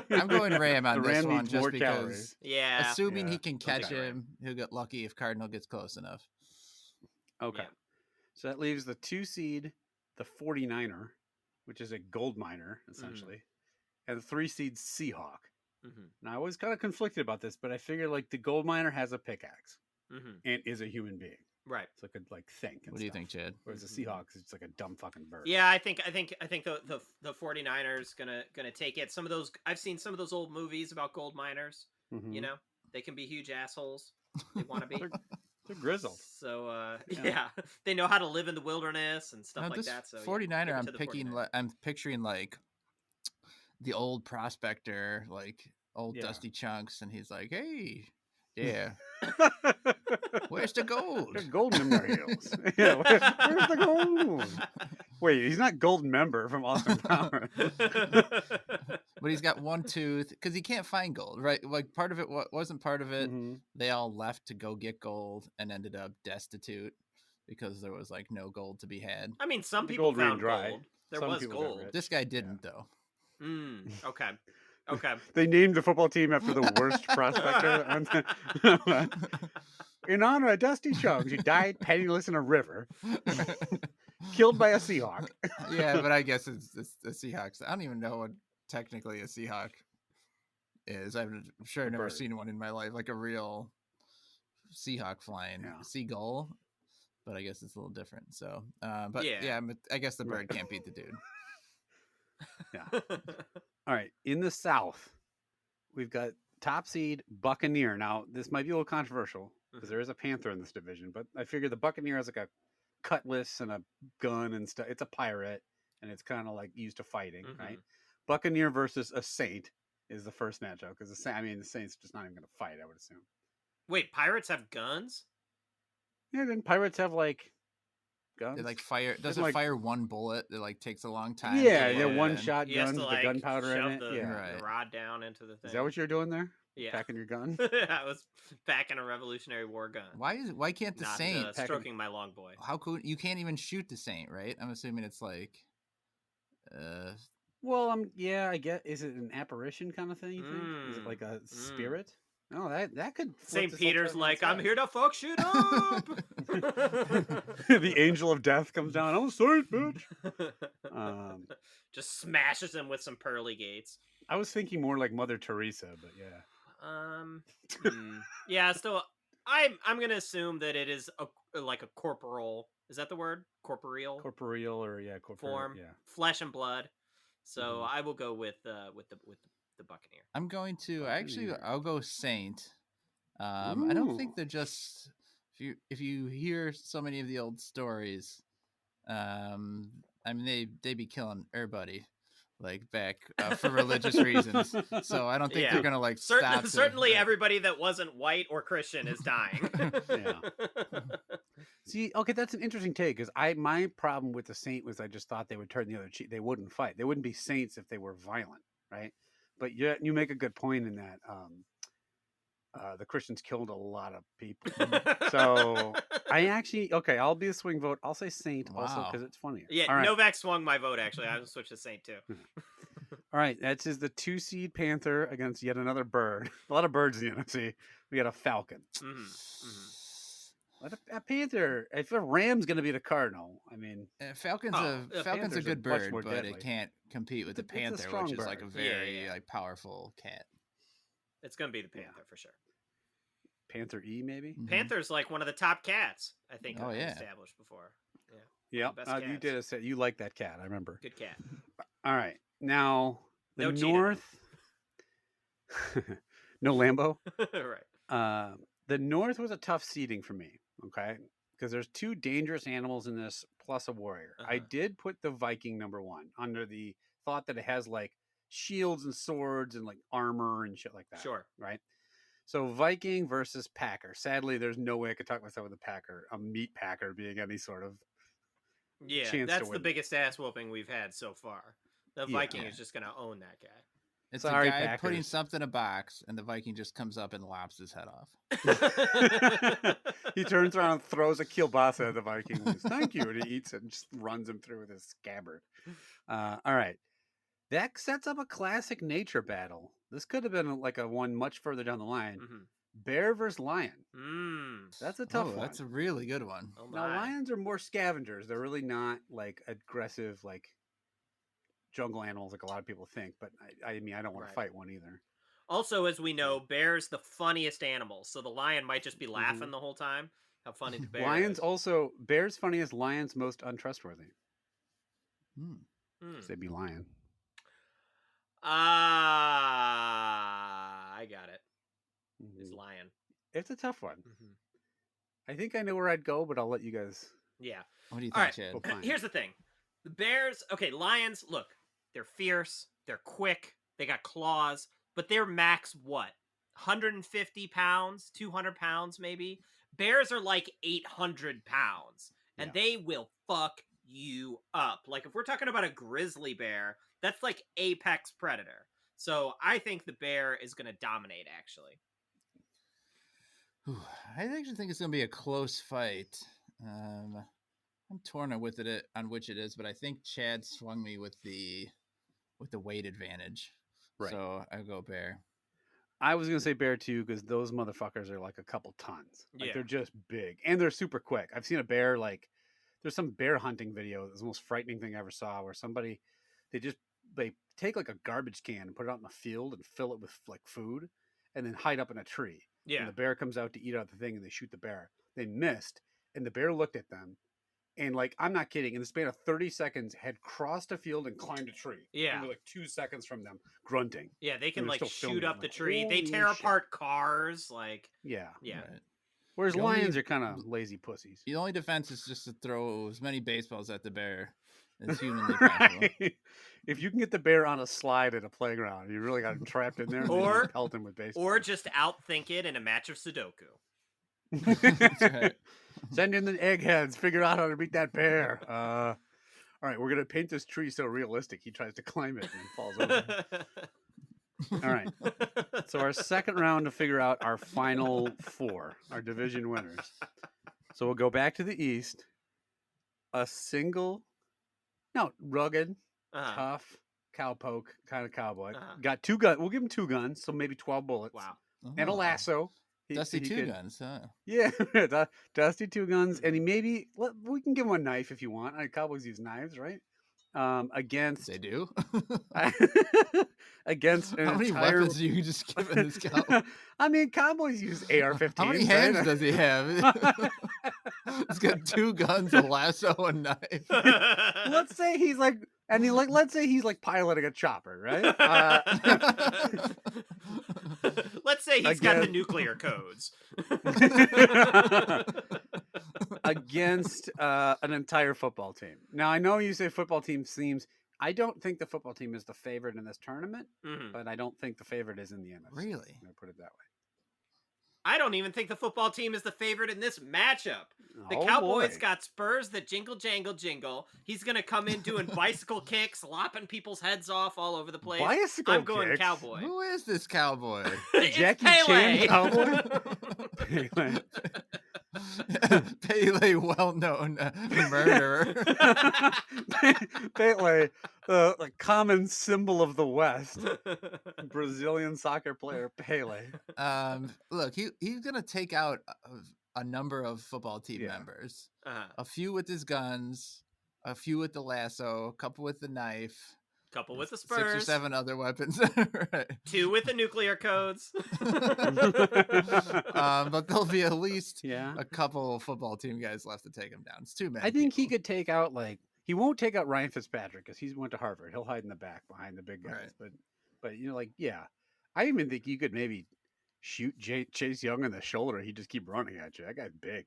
I'm going ram on The this ram one needs just more because, calories. Yeah. assuming Yeah. he can catch Okay. him, he'll get lucky if cardinal gets close enough. Okay. Yeah. So that leaves the 2 seed, the 49er, which is a gold miner, essentially, and the 3 seed Seahawk. Mm-hmm. Now, I was kind of conflicted about this, but I figured like the gold miner has a pickaxe Mm-hmm. and is a human being. Right. So it could like think. And What do you stuff. think, Chad? Whereas the Seahawks, it's like a dumb fucking bird. Yeah, I think the 49ers gonna take it. Some of those I've seen some of those old movies about gold miners. Mhm. You know, they can be huge assholes. They want to be. They're grizzled. So Yeah. yeah, they know how to live in the wilderness and stuff Now, like this that. So yeah, 49er, give it I'm to the picking. 49ers. I'm picturing like the old prospector, like old Yeah. Dusty Chunks, and he's like, "Hey, yeah, where's the gold?" They're gold member heels. Yeah, where's the gold? Wait, he's not gold member from Austin Powers. But he's got one tooth because he can't find gold, right? Like part of it wasn't part of it. Mhm. They all left to go get gold and ended up destitute because there was like no gold to be had. I mean, some The people gold ran found dry. gold. There Some was people got gold. rich. This guy didn't though. Okay. Okay. They named the football team after the worst prospector. In honor of Dusty Chunks, who died penniless in a river, killed by a Seahawk. Yeah, but I guess it's the Seahawks. I don't even know what technically a Seahawk is. I'm sure I've never bird. seen one in my life, like a real Seahawk flying Yeah. seagull. But I guess it's a little different. So, but Yeah. yeah, I guess the Right. bird can't beat the dude. All right, in the South, we've got top seed Buccaneer. Now, this might be a little controversial because there is a Panther in this division, but I figure the Buccaneer has like a cutlass and a gun and stuff. It's a pirate, and it's kind of like used to fighting, right? Buccaneer versus a Saint is the first matchup because the Saint's just not even going to fight, I would assume. Wait, pirates have guns? Yeah, then pirates have like guns. They like fire. It's Doesn't like- fire one bullet. It like takes a long time. yeah, to they're load one in. shot He has guns to with the like gunpowder in shove it. the, Yeah. Right. the rod down into the thing. Is that what you're doing there? Yeah. Packing your gun? I was packing a Revolutionary War gun. Why can't the Not Saint? packing- stroking my long boy. How cool? You can't even shoot the Saint, right? I'm assuming it's like. Well, yeah, I get. Is it an apparition kind of thing? You think? Is it like a spirit? No, that could. flip St. this whole Peter's tournament like, I'm on here to fuck shit up. its head. The angel of death comes down. I'm sorry, bitch. Just smashes him with some pearly gates. I was thinking more like Mother Teresa, but yeah. Yeah. So I'm gonna assume that it is like a corporal. Is that the word? Corporeal Corporeal or form, yeah. flesh and blood. So Mhm. I will go with the Buccaneer. I'm going to Buccaneer. I'll go Saint. I don't think Ooh. they're just if you hear so many of the old stories, I mean they be killing everybody like back for religious reasons. So I don't think they're Yeah. gonna like stop. Certainly, everybody that wasn't white or Christian is dying. Yeah. See, okay, that's an interesting take because my problem with the Saint was I just thought they would turn the other cheek. They wouldn't fight. They wouldn't be saints if they were violent, right? But you make a good point in that the Christians killed a lot of people. So I actually I'll be a swing vote. I'll say Saint also Wow. because it's funnier. Yeah, All right. Novak swung my vote. Actually, I will switch to Saint too. All right, that's the 2-seed Panther against yet another bird. A lot of birds in the NFC. We got a Falcon. A Panther. If a Ram's going to be the Cardinal, I mean, Falcon's the Falcon's a Panthers are good much bird, more but deadly. it can't compete with the It's a Panther, strong which is like a bird. very Yeah. like powerful cat. It's gonna be the Panther for sure. Panther E maybe. Mhm. Panther's like one of the top cats. I think Oh, I yeah. established before. Yeah. Yeah, One of the best you cats. did you like that cat? I remember. Good cat. All right, now the No cheetah, though. North. No Lambo. Right. The North was a tough seeding for me. Okay, because there's two dangerous animals in this plus a warrior. I did put the Viking number 1 under the thought that it has like shields and swords and like armor and shit like that. Sure. Right. So Viking versus Packer. Sadly, there's no way I could talk myself with a Packer, a meat Packer being any sort of chance that's to the win. biggest ass whooping we've had so far. The Viking is just gonna own that guy. It's Sorry, a guy Packers. putting something in a box, and the Viking just comes up and lops his head off. He turns around and throws a kielbasa at the Viking. And says, thank you, and he eats it and just runs him through with his scabbard. All right, that sets up a classic nature battle. This could have been like a one much further down the line. Bear versus lion. That's a tough one. That's a really good one. Oh now, lions are more scavengers. They're really not like aggressive, like jungle animals like a lot of people think. But I mean, I don't want to fight one either. Also, as we know, bear's the funniest animal, so the lion might just be laughing the whole time. How funny the bear Lions is. also, bear's funniest, lions most untrustworthy. They'd be lion. I got it. It's lion. It's a tough one. I think I know where I'd go, but I'll let you guys. Yeah. What do you think, Chad? Here's the thing. The bears, lions, look, they're fierce, they're quick, they got claws, but they're max what? 150 pounds, 200 pounds maybe? Bears are like 800 pounds, and they will fuck you up. Like, if we're talking about a grizzly bear, that's like apex predator. So I think the bear is going to dominate, actually. I actually think it's going to be a close fight. I'm torn on which it is, but I think Chad swung me with the weight advantage. Right. So I'll go bear. I was gonna say bear too because those motherfuckers are like a couple tons. Like they're just big and they're super quick. I've seen a bear like there's some bear hunting video. It's the most frightening thing I ever saw where they take like a garbage can and put it out in the field and fill it with like food and then hide up in a tree. Yeah. And the bear comes out to eat out the thing and they shoot the bear. They missed and the bear looked at them. And like, I'm not kidding. In the span of 30 seconds, had crossed a field and climbed a tree. Yeah. And we're like 2 seconds from them grunting. Yeah, they can like shoot up the like, tree. They tear apart cars. Like, yeah. Right. Whereas lions are kind of lazy pussies. The only defense is just to throw as many baseballs at the bear as humanly possible. If you can get the bear on a slide at a playground, you really got him trapped in there. Or pelt him with baseballs. Or just outthink it in a match of Sudoku. That's right. Send in the eggheads. Figure out how to beat that bear. All right, we're gonna paint this tree so realistic. He tries to climb it and falls over. All right. So our second round to figure out our final four, our division winners. So we'll go back to the East. Rugged, tough, cowpoke kind of cowboy. Got 2 guns. We'll give him 2 guns, so maybe 12 bullets. Wow. And a lasso. Dusty 2 guns, huh? Yeah, Dusty 2 guns, and we can give him a knife if you want. Cowboys use knives, right? against They do. against an How many entire... weapons do you just give in this cowboy? I mean, cowboys use AR-15s. How many hands does he have? He's got 2 guns, a lasso, a knife. Let's say he's like, let's say he's like piloting a chopper, right? Let's say he's got the Again- nuclear codes. Against an entire football team. Now, I know you say football team seems... I don't think the football team is the favorite in this tournament, Mhm. but I don't think the favorite is in the NFC. Really? I'm gonna put it that way. I don't even think the football team is the favorite in this matchup. The Oh, Cowboys boy. got Spurs that jingle, jangle, jingle. He's going to come in doing bicycle kicks, lopping people's heads off all over the place. Bicycle I'm going kicks? Cowboy. Who is this cowboy? It's Jackie Pele. Chan cowboy? Pele. Pele, well-known murderer. Pele, the common symbol of the West. Brazilian soccer player Pele. Look, he's gonna take out a number of football team Yeah. members. Uh-huh. A few with his guns, a few with the lasso, a couple with the knife, Couple with the 6 or Spurs. 7 other weapons. Right. 2 with the nuclear codes. But there'll be at least Yeah. a couple football team guys left to take him down. It's too many. I think he people. could take out, like, he won't take out Ryan Fitzpatrick because he went to Harvard. He'll hide in the back behind the big guys. Right. But you know, like, yeah, I even think you could maybe shoot Chase Young in the shoulder. He'd just keep running at you. That guy's big.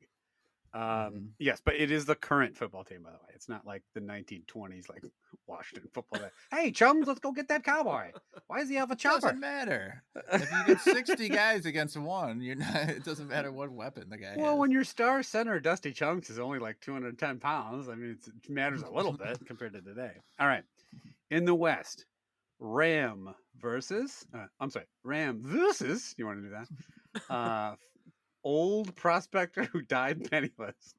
Mhm. Yes, but it is the current football team, by the way. It's not like the 1920s, like Washington football. Hey, chums, let's go get that cowboy. Why does he have a chopper? Doesn't matter. If you get 60 guys against 1, you're not. It doesn't matter what weapon the guy Well, has. when your star center Dusty Chunks is only like 210 pounds, I mean, it matters a little bit compared to today. All right, in the West, Ram versus. Ram versus. You want to do that? Old prospector who died penniless.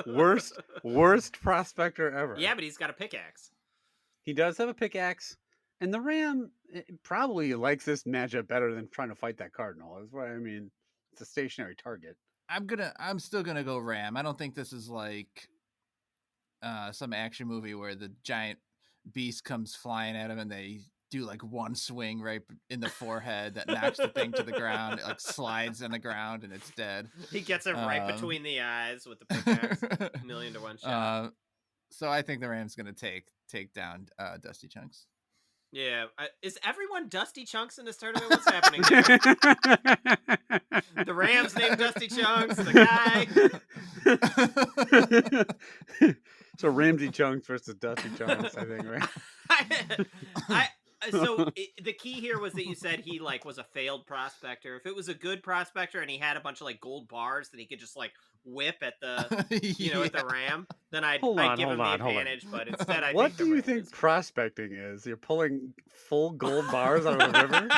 Worst prospector ever. Yeah, but he's got a pickaxe. He does have a pickaxe, and the Ram probably likes this matchup better than trying to fight that Cardinal. That's why I mean, it's a stationary target. I'm still gonna go Ram. I don't think this is like some action movie where the giant beast comes flying at him and they do like one swing right in the forehead that knocks the thing to the ground. It like slides on the ground and it's dead. He gets it right between the eyes with the pickaxe. $1 million to 1 shot. So I think the Rams gonna take down Dusty Chunks. Yeah. Is everyone Dusty Chunks in this tournament? What's happening here? The Rams named Dusty Chunks. The guy. So Ramsey Chunks versus Dusty Chunks, I think, right? So the key here was that you said he like was a failed prospector. If it was a good prospector and he had a bunch of like gold bars that he could just like whip at the at the Ram, then I'd give him the advantage. But instead, What do you think prospecting is? You're pulling full gold bars out of the river?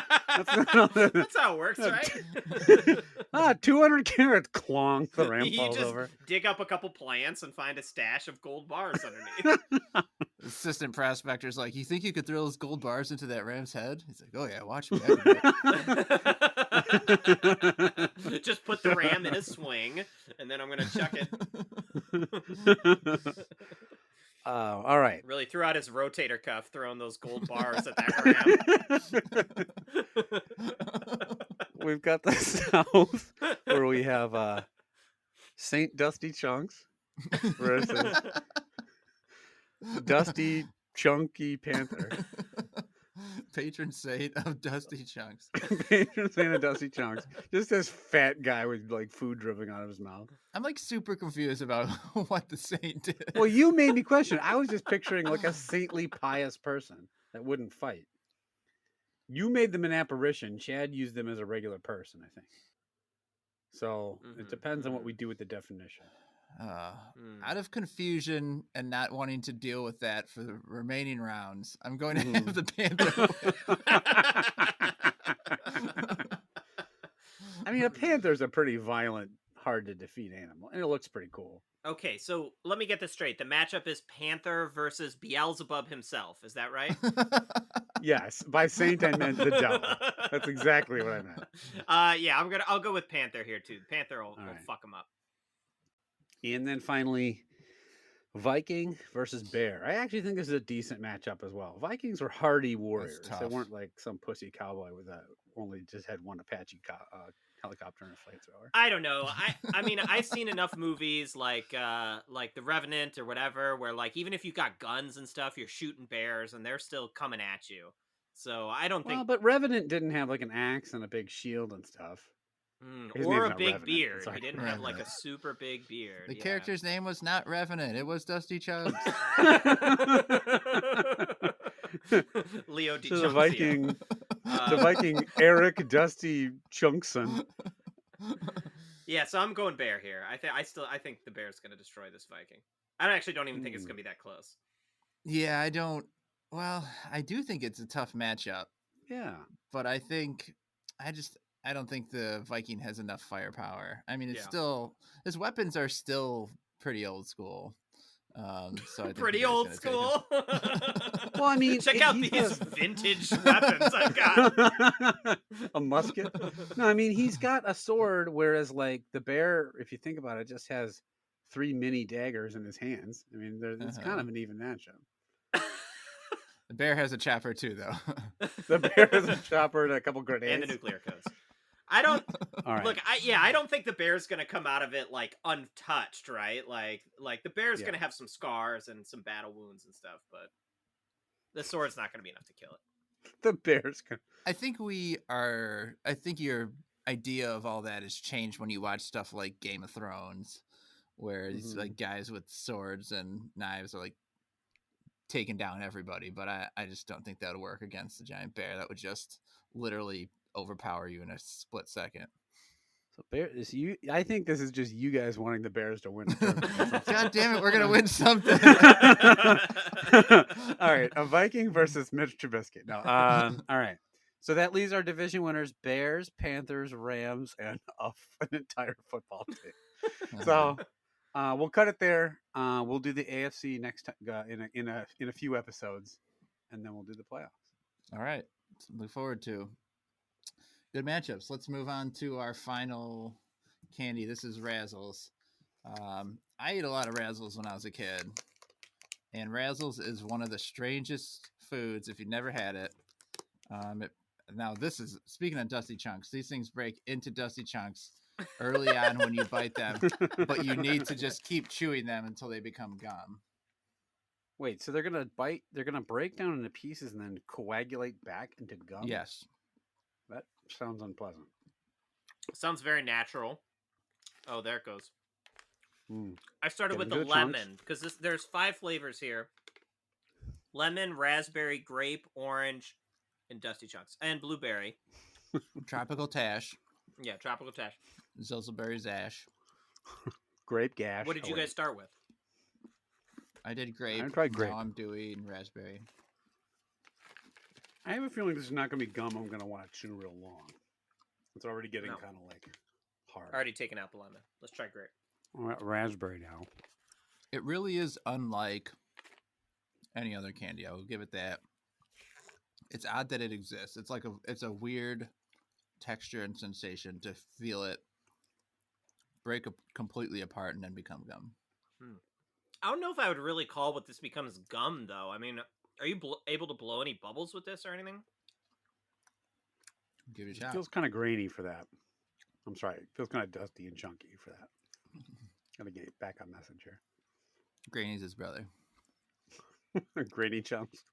That's how it works, right? 200 carats, clonk. The Ram You falls just over. dig up a couple plants and find a stash of gold bars underneath. Assistant prospector's like, you think you could throw those gold bars into that Ram's head? He's like, oh yeah, watch me. Just put the Ram in a swing, and then I'm gonna chuck it. All right. Really threw out his rotator cuff, throwing those gold bars at that Ram. We've got the South, where we have Saint Dusty Chunks versus Dusty Chunky Panther. Patron saint of Dusty Chunks. Patron saint of Dusty Chunks. Just this fat guy with like food dripping out of his mouth. I'm like super confused about what the saint did. Well, you made me question. I was just picturing like a saintly, pious person that wouldn't fight. You made them an apparition. Chad used them as a regular person, I think. So it depends on what we do with the definition. Out of confusion and not wanting to deal with that for the remaining rounds, I'm going to have the Panther win. I mean, a panther's a pretty violent, hard to defeat animal, and it looks pretty cool. Okay, so let me get this straight. The matchup is Panther versus Beelzebub himself. Is that right? Yes, by saint I meant the devil. That's exactly what I meant. Yeah, I'll go with Panther here too. Panther will right. fuck him up. And then finally, Viking versus bear. I actually think this is a decent matchup as well. Vikings were hardy warriors. They tough. weren't like some pussy cowboy with only just had one Apache helicopter and a flamethrower. I don't know. I mean, I've seen enough movies like The Revenant or whatever, where like even if you got guns and stuff, you're shooting bears and they're still coming at you. So I don't Well, think, but Revenant didn't have like an axe and a big shield and stuff. His or name's a not big Revenant, beard. sorry. He didn't have like a Revenant. super big beard. The yeah. character's name was not Revenant. It was Dusty Chunks. Leo So the DiCiancio. Viking, the Viking Eric Dusty Chunkson. Yeah, so I'm going bear here. I think the bear's going to destroy this Viking. I actually don't even think it's going to be that close. Yeah, I don't. Well, I do think it's a tough matchup, Yeah. but I don't think the Viking has enough firepower. I mean, it's Yeah. still his weapons are still pretty old school. So I think Pretty the bear's old gonna take school. Well, I mean, check out he's these a- vintage weapons I've got. A musket. No, I mean he's got a sword, whereas like the bear, if you think about it, just has 3 mini daggers in his hands. I mean, it's kind of an even matchup. The bear has a chopper too, though. The bear has a chopper and a couple grenades And the nuclear codes. I don't All right. look. I don't think the bear's gonna come out of it like untouched, right? Like the bear's gonna have some scars and some battle wounds and stuff, but the sword's not gonna be enough to kill it. The bear's gonna... I think your idea of all that has changed when you watch stuff like Game of Thrones, where these like guys with swords and knives are like taking down everybody. But I just don't think that would work against the giant bear. That would just literally overpower you in a split second. So bear is you. I think this is just you guys wanting the Bears to win. God damn it, we're gonna win something. All right, a Viking versus Mitch Trubisky. No, all right. So that leaves our division winners: Bears, Panthers, Rams, and an entire football team. So we'll cut it there. We'll do the AFC next time in a few episodes, and then we'll do the playoffs. All right, look forward to. Good matchups. Let's move on to our final candy. This is Razzles. I ate a lot of Razzles when I was a kid. And Razzles is one of the strangest foods if you've never had it. Now, this is, speaking of Dusty Chunks, these things break into Dusty Chunks early on when you bite them. But you need to just keep chewing them until they become gum. Wait, so they're going to break down into pieces and then coagulate back into gum? Yes. That sounds unpleasant. Sounds very natural. Oh, there it goes. I started with the good lemon because there's 5 flavors here: lemon, raspberry, grape, orange, and Dusty Chunks, and blueberry. Tropical Tash. Yeah, tropical tash. Zilzalberry Zash. Grape gash. What did you guys start with? I did grape. I tried grape. Now I'm doing raspberry. I have a feeling this is not going to be gum I'm going to want to chew real long. It's already getting kind of like hard. Already taken out the lemon. Let's try grape. Raspberry now. It really is unlike any other candy. I will give it that. It's odd that it exists. It's a weird texture and sensation to feel it break completely apart and then become gum. I don't know if I would really call what this becomes gum, though. I mean, are you able to blow any bubbles with this or anything? Give it a It shot. feels kind of grainy for that. I'm sorry. It feels kind of dusty and chunky for that. Gotta get back on message here. Granny's his brother. Grainy chunks.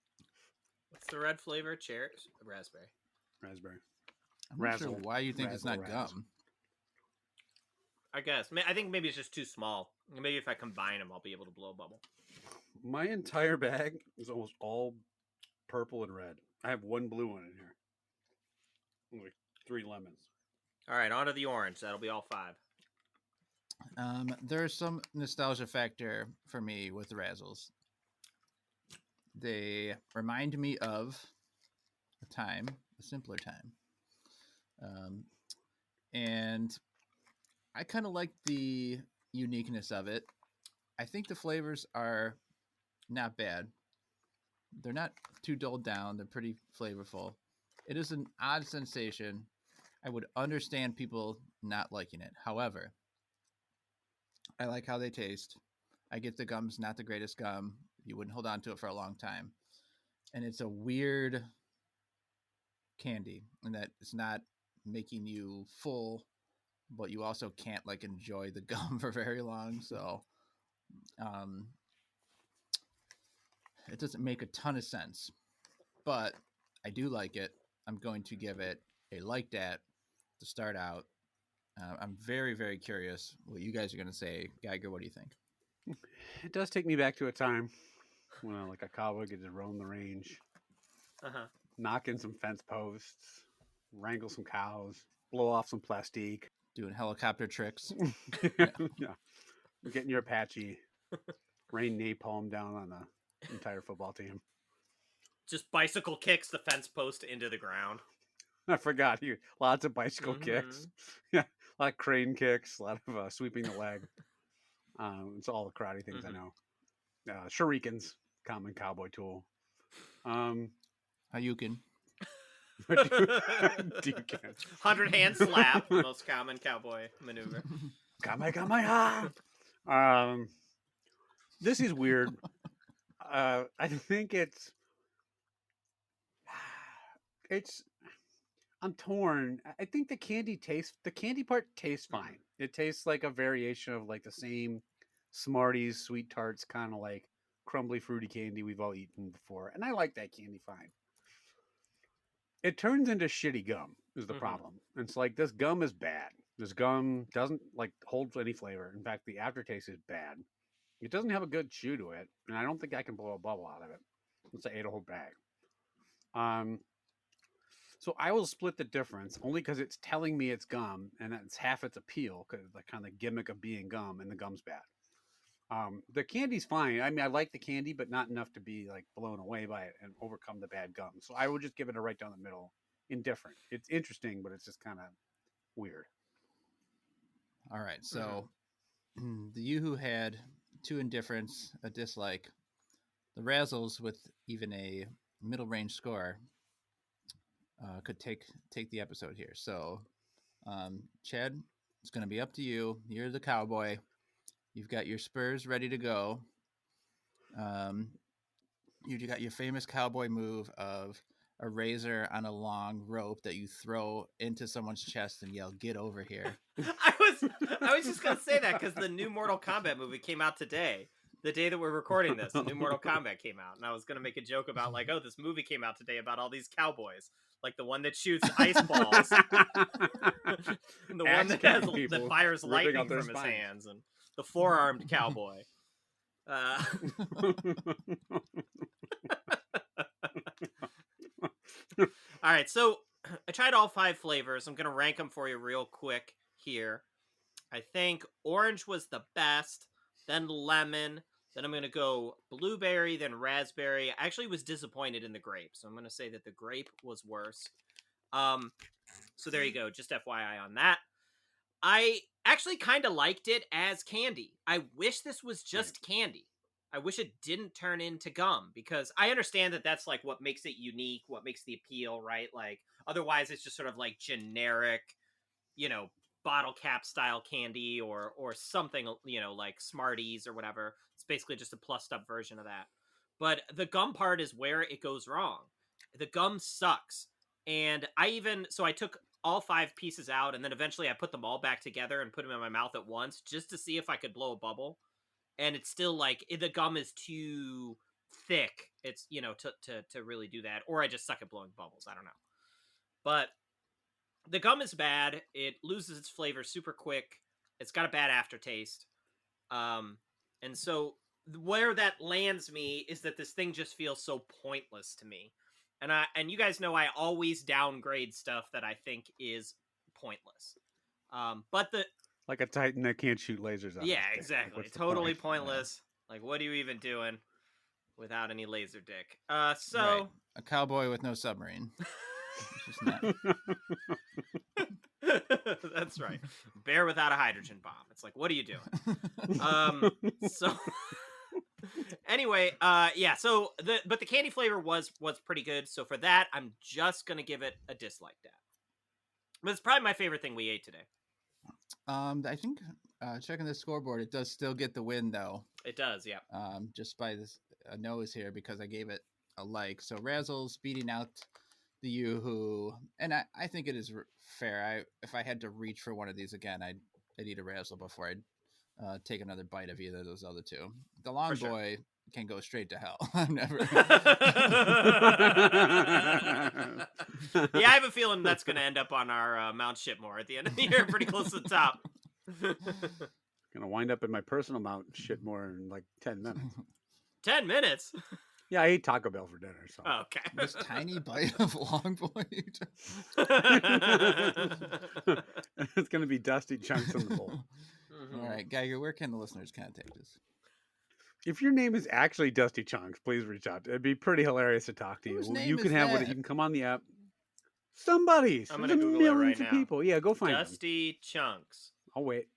What's the red flavor? Cherry? Raspberry. Raspberry. I'm not sure why you think it's not gum. I guess. I think maybe it's just too small. Maybe if I combine them, I'll be able to blow a bubble. My entire bag is almost all purple and red. I have one blue one in here. Like 3 lemons. All right, on to the orange. That'll be all 5. There's some nostalgia factor for me with the Razzles. They remind me of a simpler time. And I kind of like the uniqueness of it. I think the flavors are not bad. They're not too dulled down. They're pretty flavorful. It is an odd sensation. I would understand people not liking it. However, I like how they taste. I get the gum's not the greatest gum. You wouldn't hold on to it for a long time. And it's a weird candy in that it's not making you full, but you also can't like enjoy the gum for very long. So um, it doesn't make a ton of sense, but I do like it. I'm going to give it a like that to start out. I'm very, very curious what you guys are going to say. Geiger, what do you think? It does take me back to a time when like a cowboy could just roam the range, knock in some fence posts, wrangle some cows, blow off some plastique, Doing helicopter tricks. yeah, getting your Apache, rain napalm down on the entire football team. Just bicycle kicks the fence post into the ground. I forgot you. Lots of bicycle kicks. Yeah, a lot of crane kicks, a lot of sweeping the leg. It's all the karate things I know. Shurikens, common cowboy tool. Hayukin. 100 hand slap, the most common cowboy maneuver. Kamehameha. This is weird. I think it's. I'm torn. I think the candy part tastes fine. It tastes like a variation of like the same Smarties, sweet tarts, kind of like crumbly fruity candy we've all eaten before. And I like that candy fine. It turns into shitty gum is the problem. It's like this gum is bad. This gum doesn't like hold any flavor. In fact, the aftertaste is bad. It doesn't have a good chew to it, and I don't think I can blow a bubble out of it. Once I ate a whole bag. So I will split the difference only because it's telling me it's gum, and it's half its appeal because the kind of gimmick of being gum, and the gum's bad. The candy's fine. I mean, I like the candy, but not enough to be like blown away by it and overcome the bad gum. So I would just give it a right down the middle, indifferent. It's interesting, but it's just kind of weird. All right, so the Yoohoo had 2 indifference, a dislike. The Razzles, with even a middle range score, could take the episode here. So, Chad, it's going to be up to you. You're the cowboy. You've got your spurs ready to go. You got your famous cowboy move of a razor on a long rope that you throw into someone's chest and yell, "Get over here!" I was just gonna say that because the new Mortal Kombat movie came out today. The day that we're recording this, the new Mortal Kombat came out, and I was gonna make a joke about like, oh, this movie came out today about all these cowboys, like the one that shoots ice balls, and the one that that fires lightning from his hands, and the 4-armed cowboy. All right, so I tried all 5 flavors. I'm gonna rank them for you real quick here. I think orange was the best, then lemon, then I'm going to go blueberry, then raspberry. I actually was disappointed in the grape, so I'm going to say that the grape was worse. So there you go, just FYI on that. I actually kind of liked it as candy. I wish this was just candy. I wish it didn't turn into gum, because I understand that that's like what makes it unique, what makes the appeal, right? Like otherwise it's just sort of like generic, bottle cap style candy or something, like Smarties or whatever. It's basically just a plussed up version of that. But the gum part is where it goes wrong. The gum sucks. And I took all 5 pieces out, and then eventually I put them all back together and put them in my mouth at once just to see if I could blow a bubble. And it's still like the gum is too thick. It's, to really do that. Or I just suck at blowing bubbles. I don't know. But the gum is bad. It loses its flavor super quick. It's got a bad aftertaste. And so where that lands me is that this thing just feels so pointless to me. And you guys know I always downgrade stuff that I think is pointless. But like a Titan that can't shoot lasers out. Yeah, exactly. Like, totally pointless. Yeah. Like, what are you even doing without any laser dick? So right. A cowboy with no submarine. Just not. That's right. Bear without a hydrogen bomb. It's like, what are you doing? So anyway, yeah. So but the candy flavor was pretty good. So for that, I'm just gonna give it a dislike that. But it's probably my favorite thing we ate today. I think checking the scoreboard, it does still get the win though. It does, yeah. Just by this nose here because I gave it a like. So Razzles beating out the Yoohoo, and I think it is fair. If I had to reach for one of these again, I'd eat a Razzle before I'd take another bite of either of those other two. The Long Boy can go straight to hell. I'm never. Yeah, I have a feeling that's going to end up on our Mount Shipmore at the end of the year, pretty close to the top. Gonna wind up in my personal Mount Shitmore in like 10 minutes. 10 minutes? Yeah, I ate Taco Bell for dinner. So. Oh, okay. This tiny bite of Long Boy. It's gonna be dusty chunks in the bowl. All right, Geiger, where can the listeners contact us? If your name is actually Dusty Chunks, please reach out. It'd be pretty hilarious to talk to you. You can have what you can come on the app. Somebody's. I'm gonna Google it right now. People. Yeah, go find Dusty Chunks. I'll wait.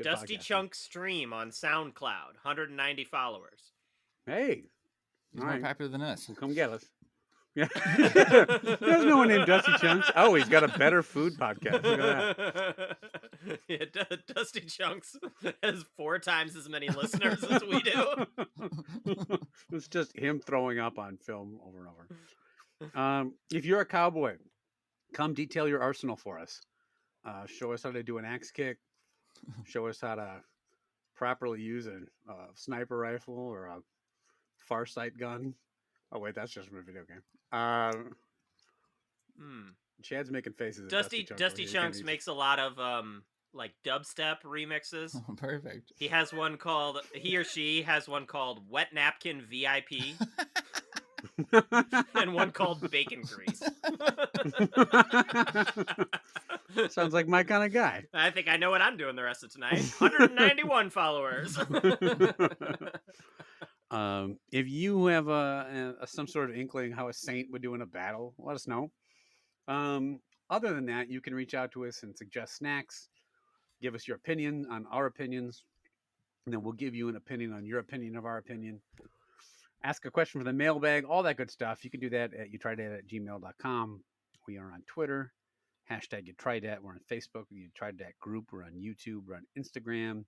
Dusty Chunks stream on SoundCloud. 190 followers. Hey, he's more popular than us. Well, come get us. Yeah. There's no one named Dusty Chunks. Oh, he's got a better food podcast. Look at that. Yeah, Dusty Chunks has 4 times as many listeners as we do. It's just him throwing up on film over and over. If you're a cowboy, come detail your arsenal for us. Show us how to do an axe kick. Show us how to properly use a sniper rifle or a Farsight gun. Oh wait, that's just from a video game. Chad's making faces. Dusty Chunks makes a lot of like dubstep remixes. Oh, perfect. He or she has one called Wet Napkin VIP. And one called Bacon Grease. Sounds like my kind of guy. I think I know what I'm doing the rest of tonight. 191 followers. If you have some sort of inkling how a saint would do in a battle, let us know. Other than that, you can reach out to us and suggest snacks. Give us your opinion on our opinions. And then we'll give you an opinion on your opinion of our opinion. Ask a question for the mailbag, all that good stuff. You can do that at youtrydat@gmail.com. We are on Twitter, #YouTriedThat. We're on Facebook, You Tried Dat group. We're on YouTube. We're on Instagram.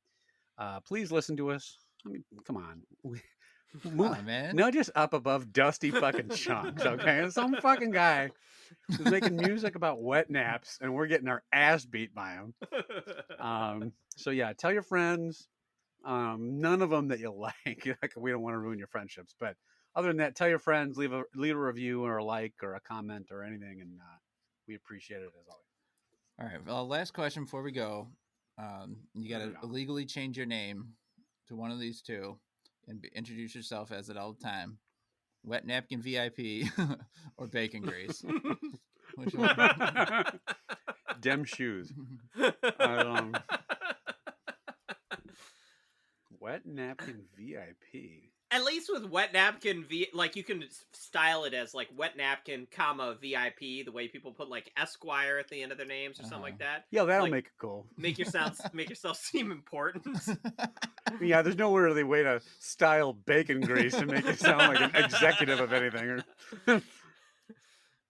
Please listen to us. I mean, come on. Come on, man. No, just up above Dusty fucking Chunks, okay? Some fucking guy who's making music about wet naps, and we're getting our ass beat by him. So, yeah, tell your friends. None of them that you like. We don't want to ruin your friendships, but other than that, tell your friends, leave a review or a like or a comment or anything, and we appreciate it as always. All right. Well, last question before we go. You got to illegally change your name to one of these two and introduce yourself as it all the time. Wet Napkin VIP or Bacon Grease. Which one? Dem shoes. Wet Napkin VIP. At least with Wet Napkin like you can style it as like Wet Napkin, VIP, the way people put like Esquire at the end of their names or something like that. Yeah, that'll like, make it cool. Make yourself seem important. Yeah, there's no really way to style Bacon Grease to make it sound like an executive of anything. But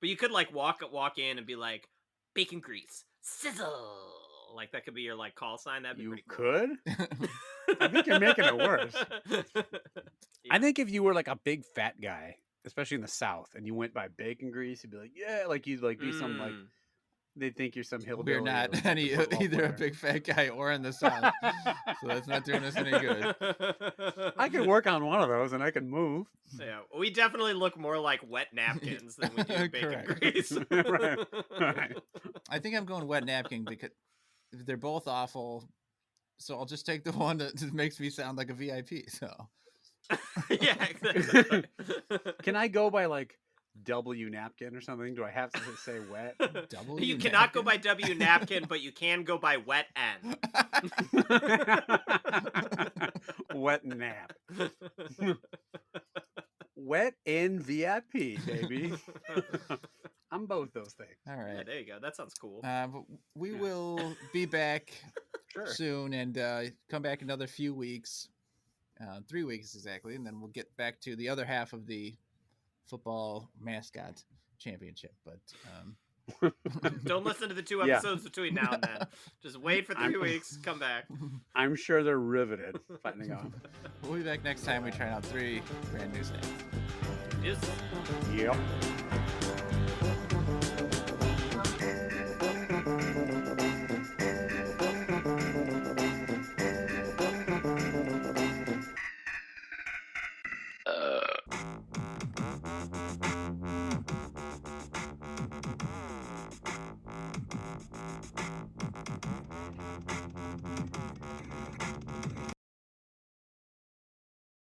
you could like walk in and be like Bacon Grease, sizzle. Like that could be your like call sign. That'd be pretty cool. Could? I think you're making it worse. Yeah. I think if you were like a big fat guy, especially in the South, and you went by Bacon Grease, you'd be like, yeah, like you'd like be some like they'd think you're some hillbilly. We're not either a big fat guy or in the South, so that's not doing us any good. I could work on one of those, and I can move. Yeah, we definitely look more like Wet Napkins than we do Bacon Grease. Right. I think I'm going Wet Napkin because they're both awful. So I'll just take the one that makes me sound like a VIP. So yeah, exactly. Can I go by like W Napkin or something? Do I have to say wet? You cannot go by W Napkin, but you can go by Wet N. Wet Nap. Wet N VIP, baby. I'm both those things. All right. Yeah, there you go. That sounds cool. But we will be back soon and come back another few weeks, 3 weeks exactly, and then we'll get back to the other half of the football mascot championship. But Don't listen to the 2 Yeah. episodes between now and then. Just wait for 3 weeks. Come back. I'm sure they're riveted finding out. We'll be back next time we try out 3 brand new snacks. Yes. Yep.